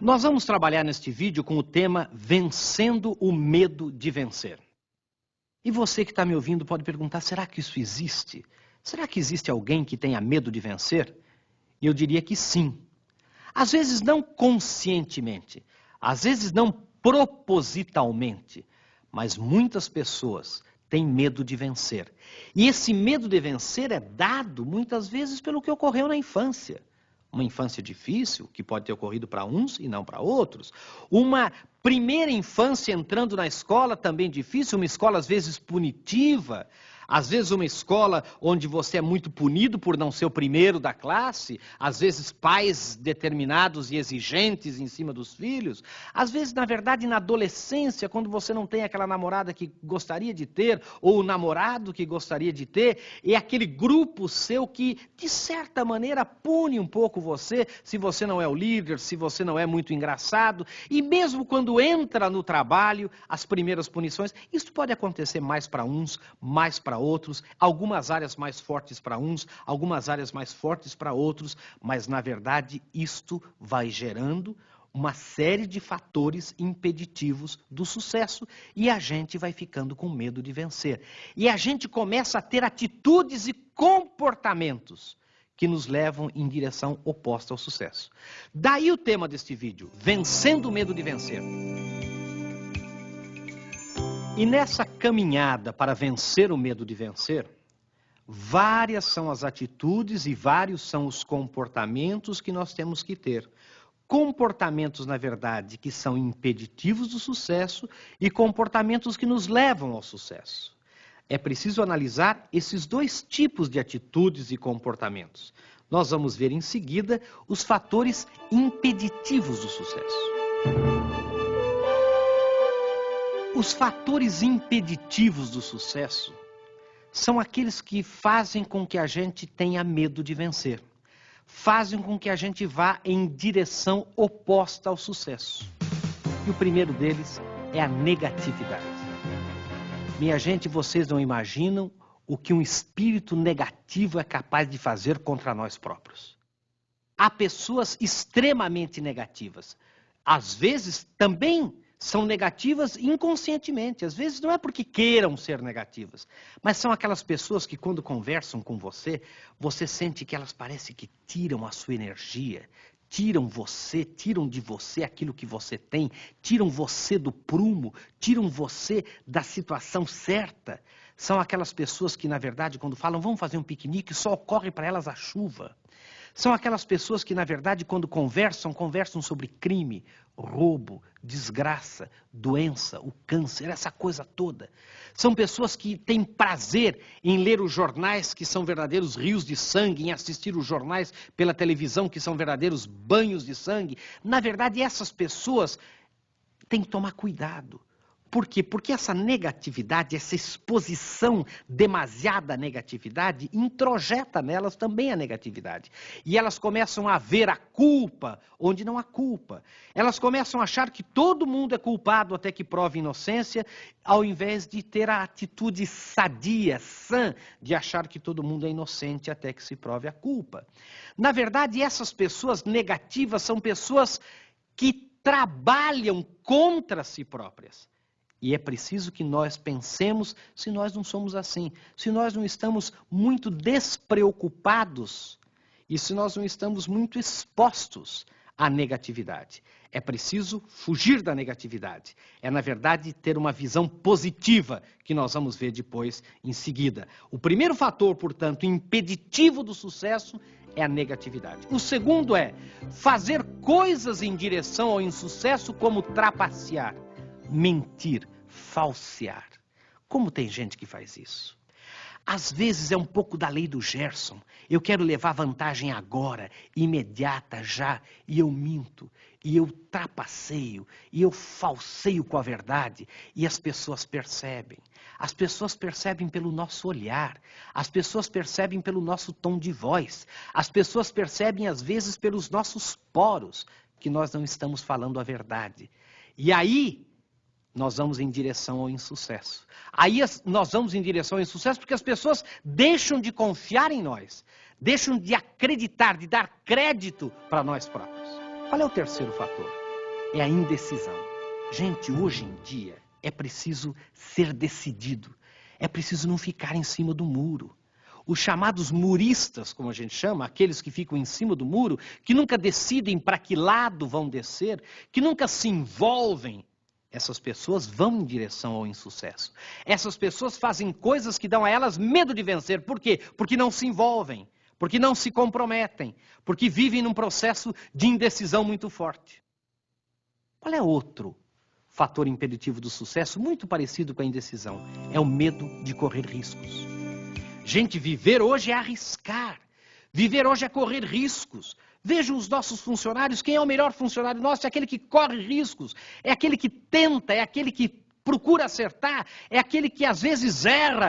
Nós vamos trabalhar neste vídeo com o tema Vencendo o Medo de Vencer. E você que está me ouvindo pode perguntar, será que isso existe? Será que existe alguém que tenha medo de vencer? E eu diria que sim. Às vezes não conscientemente, às vezes não propositalmente, mas muitas pessoas têm medo de vencer. E esse medo de vencer é dado muitas vezes pelo que ocorreu na infância. Uma infância difícil, que pode ter ocorrido para uns e não para outros. Uma primeira infância entrando na escola também difícil, uma escola às vezes punitiva. Às vezes uma escola onde você é muito punido por não ser o primeiro da classe. Às vezes pais determinados e exigentes em cima dos filhos. Às vezes, na verdade, na adolescência, quando você não tem aquela namorada que gostaria de ter, ou o namorado que gostaria de ter, é aquele grupo seu que, de certa maneira, pune um pouco você, se você não é o líder, se você não é muito engraçado. E mesmo quando entra no trabalho, as primeiras punições, isso pode acontecer mais para uns, mais para outros, algumas áreas mais fortes para uns, algumas áreas mais fortes para outros, mas na verdade isto vai gerando uma série de fatores impeditivos do sucesso e a gente vai ficando com medo de vencer. E a gente começa a ter atitudes e comportamentos que nos levam em direção oposta ao sucesso. Daí o tema deste vídeo, Vencendo o Medo de Vencer. E nessa caminhada para vencer o medo de vencer, várias são as atitudes e vários são os comportamentos que nós temos que ter. Comportamentos, na verdade, que são impeditivos do sucesso e comportamentos que nos levam ao sucesso. É preciso analisar esses dois tipos de atitudes e comportamentos. Nós vamos ver em seguida os fatores impeditivos do sucesso. Os fatores impeditivos do sucesso são aqueles que fazem com que a gente tenha medo de vencer. Fazem com que a gente vá em direção oposta ao sucesso. E o primeiro deles é a negatividade. Minha gente, vocês não imaginam o que um espírito negativo é capaz de fazer contra nós próprios. Há pessoas extremamente negativas. Às vezes também são negativas inconscientemente. Às vezes não é porque queiram ser negativas, mas são aquelas pessoas que quando conversam com você, você sente que elas parecem que tiram a sua energia, tiram de você aquilo que você tem, tiram você do prumo, tiram você da situação certa. São aquelas pessoas que, na verdade, quando falam, vamos fazer um piquenique, só ocorre para elas a chuva. São aquelas pessoas que, na verdade, quando conversam sobre crime, roubo, desgraça, doença, o câncer, essa coisa toda. São pessoas que têm prazer em ler os jornais, que são verdadeiros rios de sangue, em assistir os jornais pela televisão, que são verdadeiros banhos de sangue. Na verdade, essas pessoas têm que tomar cuidado. Por quê? Porque essa negatividade, essa exposição demasiada à negatividade, introjeta nelas também a negatividade. E elas começam a ver a culpa onde não há culpa. Elas começam a achar que todo mundo é culpado até que prove inocência, ao invés de ter a atitude sadia, sã, de achar que todo mundo é inocente até que se prove a culpa. Na verdade, essas pessoas negativas são pessoas que trabalham contra si próprias. E é preciso que nós pensemos se nós não somos assim, se nós não estamos muito despreocupados e se nós não estamos muito expostos à negatividade. É preciso fugir da negatividade. É, na verdade, ter uma visão positiva, que nós vamos ver depois em seguida. O primeiro fator, portanto, impeditivo do sucesso é a negatividade. O segundo é fazer coisas em direção ao insucesso, como trapacear, mentir, falsear. Como tem gente que faz isso? Às vezes é um pouco da lei do Gerson. Eu quero levar vantagem agora, imediata, já, e eu minto, e eu trapaceio, e eu falseio com a verdade, e as pessoas percebem. As pessoas percebem pelo nosso olhar, as pessoas percebem pelo nosso tom de voz, as pessoas percebem às vezes pelos nossos poros que nós não estamos falando a verdade. E aí nós vamos em direção ao insucesso. Aí nós vamos em direção ao insucesso porque as pessoas deixam de confiar em nós, deixam de acreditar, de dar crédito para nós próprios. Qual é o terceiro fator? é a indecisão. Gente, hoje em dia é preciso ser decidido. É preciso não ficar em cima do muro. Os chamados muristas, como a gente chama, aqueles que ficam em cima do muro, que nunca decidem para que lado vão descer, que nunca se envolvem, essas pessoas vão em direção ao insucesso. Essas pessoas fazem coisas que dão a elas medo de vencer. Por quê? Porque não se envolvem, porque não se comprometem, porque vivem num processo de indecisão muito forte. Qual é outro fator impeditivo do sucesso, muito parecido com a indecisão? É o medo de correr riscos. Gente, viver hoje é arriscar. Viver hoje é correr riscos. Vejam os nossos funcionários. Quem é o melhor funcionário nosso? É aquele que corre riscos. É aquele que tenta, é aquele que procura acertar. É aquele que às vezes erra.